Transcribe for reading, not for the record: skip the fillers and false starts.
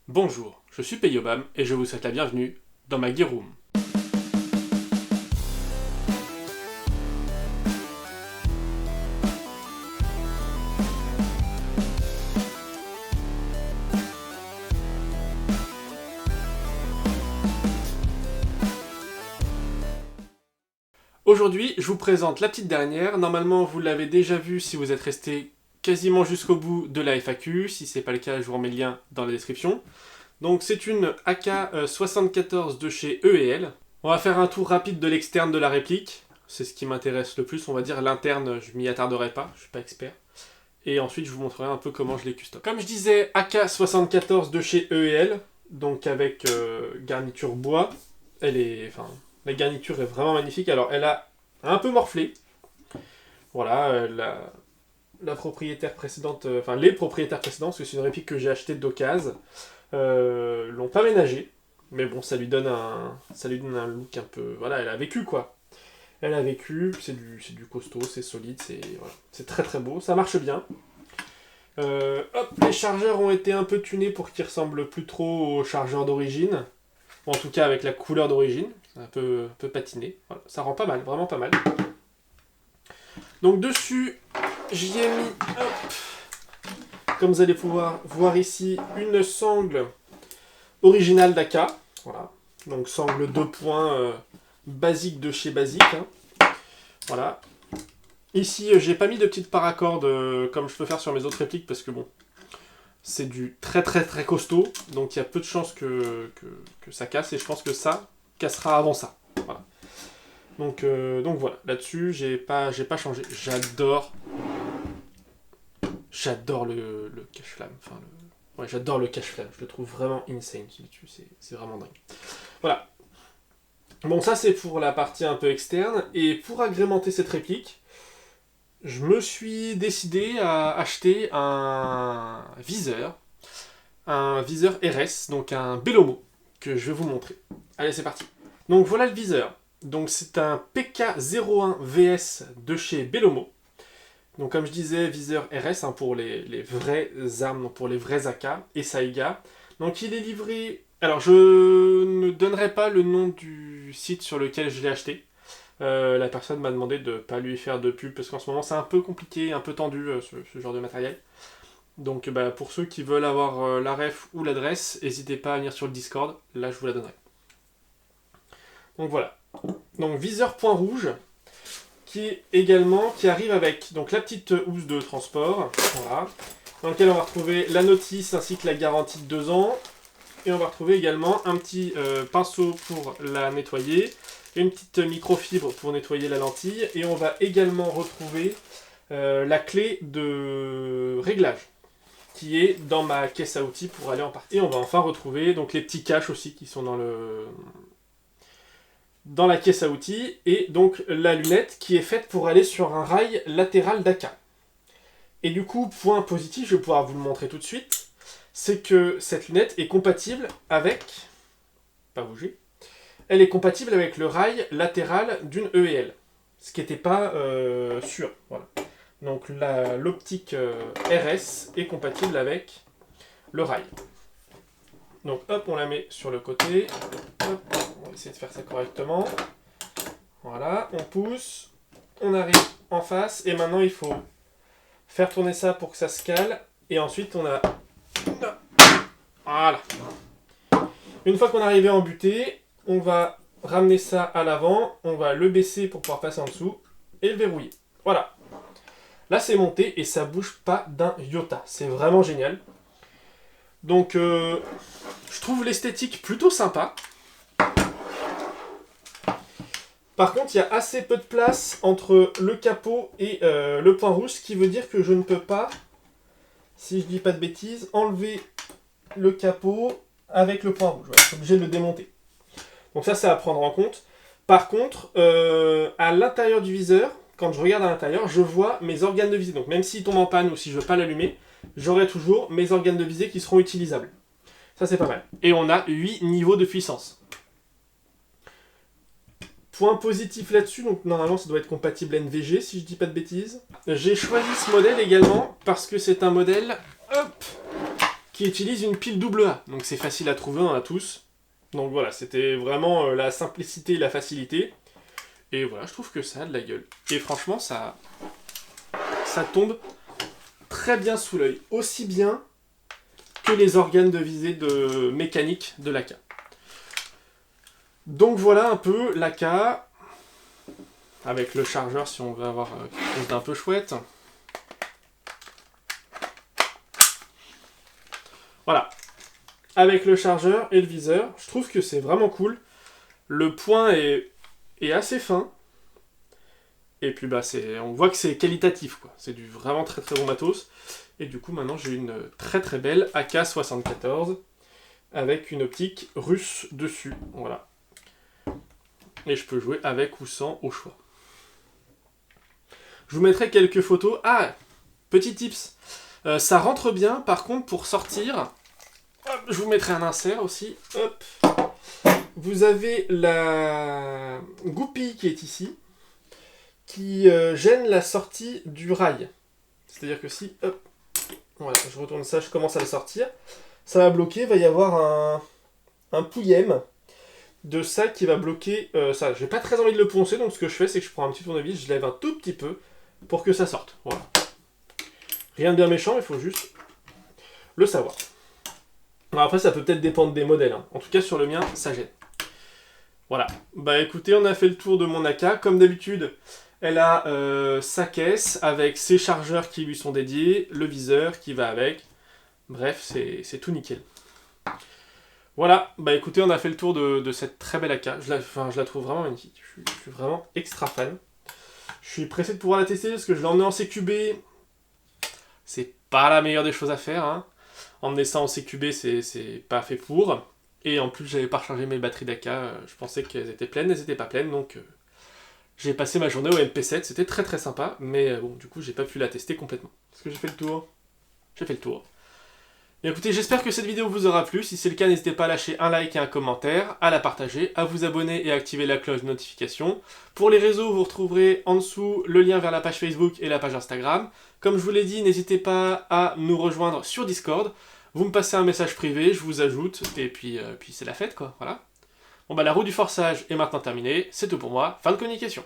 Bonjour, je suis Peyobam et je vous souhaite la bienvenue dans ma Gear Room. Aujourd'hui, je vous présente la petite dernière. Normalement, vous l'avez déjà vue si vous êtes resté quasiment jusqu'au bout de la FAQ. Si c'est pas le cas, je vous remets le lien dans la description. Donc c'est une AK-74 de chez E&L. On va faire un tour rapide de l'externe de la réplique. C'est ce qui m'intéresse le plus, on va dire. L'interne, je m'y attarderai pas, je suis pas expert. Et ensuite, je vous montrerai un peu comment je les custom. Comme je disais, AK-74 de chez E&L, donc avec garniture bois. La garniture est vraiment magnifique. Alors, elle a un peu morflé. Voilà, la propriétaire précédente, les propriétaires précédents, parce que c'est une réplique que j'ai achetée d'occasion, l'ont pas ménagée. Mais bon, ça lui donne un look un peu... Voilà, elle a vécu, quoi. Elle a vécu, c'est du costaud, c'est solide, c'est très très beau, ça marche bien. Les chargeurs ont été un peu tunés pour qu'ils ressemblent plus trop aux chargeurs d'origine. En tout cas avec la couleur d'origine, un peu patiné. Voilà, ça rend pas mal, vraiment pas mal. Donc dessus, j'y ai mis, comme vous allez pouvoir voir ici, une sangle originale d'AK. Voilà, donc sangle 2 points basique de chez Basique. Voilà. Ici, j'ai pas mis de petites paracordes comme je peux faire sur mes autres répliques parce que bon, c'est du très très très costaud, donc il y a peu de chances que ça casse, et je pense que ça cassera avant ça. Voilà. Donc voilà, là-dessus, j'ai pas changé. J'adore le cache-flamme. Ouais, j'adore le cache-flamme, je le trouve vraiment insane là-dessus, c'est vraiment dingue. Voilà. Bon, ça c'est pour la partie un peu externe, et pour agrémenter cette réplique, je me suis décidé à acheter un viseur RS, donc un Bellomo, que je vais vous montrer. Allez, c'est parti. Donc voilà le viseur. Donc c'est un PK01 VS de chez Bellomo. Donc comme je disais, viseur RS pour les vraies armes, donc pour les vrais AK et Saiga. Donc il est livré... Alors je ne donnerai pas le nom du site sur lequel je l'ai acheté. La personne m'a demandé de ne pas lui faire de pub parce qu'en ce moment c'est un peu compliqué, un peu tendu ce genre de matériel. Donc pour ceux qui veulent avoir la ref ou l'adresse, n'hésitez pas à venir sur le Discord, là je vous la donnerai. Donc voilà. Donc viseur point rouge, qui arrive avec donc la petite housse de transport, voilà, dans lequel on va retrouver la notice ainsi que la garantie de 2 ans. Et on va retrouver également un petit pinceau pour la nettoyer, une petite microfibre pour nettoyer la lentille, et on va également retrouver la clé de réglage qui est dans ma caisse à outils pour aller en partie. Et on va enfin retrouver donc les petits caches aussi qui sont dans la caisse à outils, et donc la lunette qui est faite pour aller sur un rail latéral d'AK. Et du coup, point positif, je vais pouvoir vous le montrer tout de suite, c'est que cette lunette est compatible avec... Pas bouger. Elle est compatible avec le rail latéral d'une E&L. Ce qui n'était pas sûr. Voilà. Donc l'optique RS est compatible avec le rail. Donc hop, on la met sur le côté. Hop, on va essayer de faire ça correctement. Voilà, on pousse. On arrive en face. Et maintenant, il faut faire tourner ça pour que ça se cale. Et ensuite, on a... Voilà. Une fois qu'on est arrivé en butée, on va ramener ça à l'avant. On va le baisser pour pouvoir passer en dessous. Et le verrouiller. Voilà. Là, c'est monté et ça bouge pas d'un iota. C'est vraiment génial. Donc, je trouve l'esthétique plutôt sympa. Par contre, il y a assez peu de place entre le capot et le point rouge, ce qui veut dire que je ne peux pas, si je dis pas de bêtises, enlever le capot avec le point rouge. Voilà, je suis obligé de le démonter. Donc ça, c'est à prendre en compte. Par contre, à l'intérieur du viseur, quand je regarde à l'intérieur, je vois mes organes de visée. Donc même s'ils tombent en panne ou si je ne veux pas l'allumer, j'aurai toujours mes organes de visée qui seront utilisables. Ça, c'est pas mal. Et on a 8 niveaux de puissance. Point positif là-dessus, donc normalement ça doit être compatible NVG si je dis pas de bêtises. J'ai choisi ce modèle également parce que c'est un modèle qui utilise une pile AA. Donc c'est facile à trouver, on en a tous. Donc voilà, c'était vraiment la simplicité et la facilité. Et voilà, je trouve que ça a de la gueule. Et franchement, ça tombe très bien sous l'œil. Aussi bien que les organes de visée de mécanique de l'AK. Donc voilà un peu l'AK. Avec le chargeur si on veut avoir quelque chose d'un peu chouette. Voilà. Avec le chargeur et le viseur, je trouve que c'est vraiment cool. Le point est assez fin. Et puis bah on voit que c'est qualitatif, quoi. C'est du vraiment très très bon matos. Et du coup maintenant j'ai une très très belle AK-74 avec une optique russe dessus. Voilà. Et je peux jouer avec ou sans au choix. Je vous mettrai quelques photos. Ah, petit tips. Ça rentre bien, par contre, pour sortir, hop, je vous mettrai un insert aussi. Hop. Vous avez la goupille qui est ici, qui gêne la sortie du rail. C'est-à-dire que si, hop, voilà, je retourne ça, je commence à le sortir, ça va bloquer, il va y avoir un pouillème de ça qui va bloquer ça. J'ai pas très envie de le poncer, donc ce que je fais, c'est que je prends un petit tournevis, je lève un tout petit peu pour que ça sorte. Voilà. Rien de bien méchant, il faut juste le savoir. Alors après, ça peut peut-être dépendre des modèles. Hein. En tout cas, sur le mien, ça gêne. Voilà. Bah écoutez, on a fait le tour de mon AK. Comme d'habitude, elle a sa caisse avec ses chargeurs qui lui sont dédiés, le viseur qui va avec. Bref, c'est tout nickel. Voilà, bah écoutez, on a fait le tour de cette très belle AK. Je la trouve vraiment magnifique. Je suis vraiment extra fan. Je suis pressé de pouvoir la tester parce que je l'ai emmené en CQB. C'est pas la meilleure des choses à faire. Hein. Emmener ça en CQB, c'est pas fait pour. Et en plus, j'avais pas rechargé mes batteries d'AK. Je pensais qu'elles étaient pleines, elles étaient pas pleines. Donc j'ai passé ma journée au MP7. C'était très très sympa. Mais bon, du coup, j'ai pas pu la tester complètement. Est-ce que j'ai fait le tour? J'ai fait le tour. Et écoutez, j'espère que cette vidéo vous aura plu. Si c'est le cas, n'hésitez pas à lâcher un like et un commentaire, à la partager, à vous abonner et à activer la cloche de notification. Pour les réseaux, vous retrouverez en dessous le lien vers la page Facebook et la page Instagram. Comme je vous l'ai dit, n'hésitez pas à nous rejoindre sur Discord. Vous me passez un message privé, je vous ajoute, et puis c'est la fête, quoi. Voilà. Bon bah la roue du forçage est maintenant terminée. C'est tout pour moi. Fin de communication.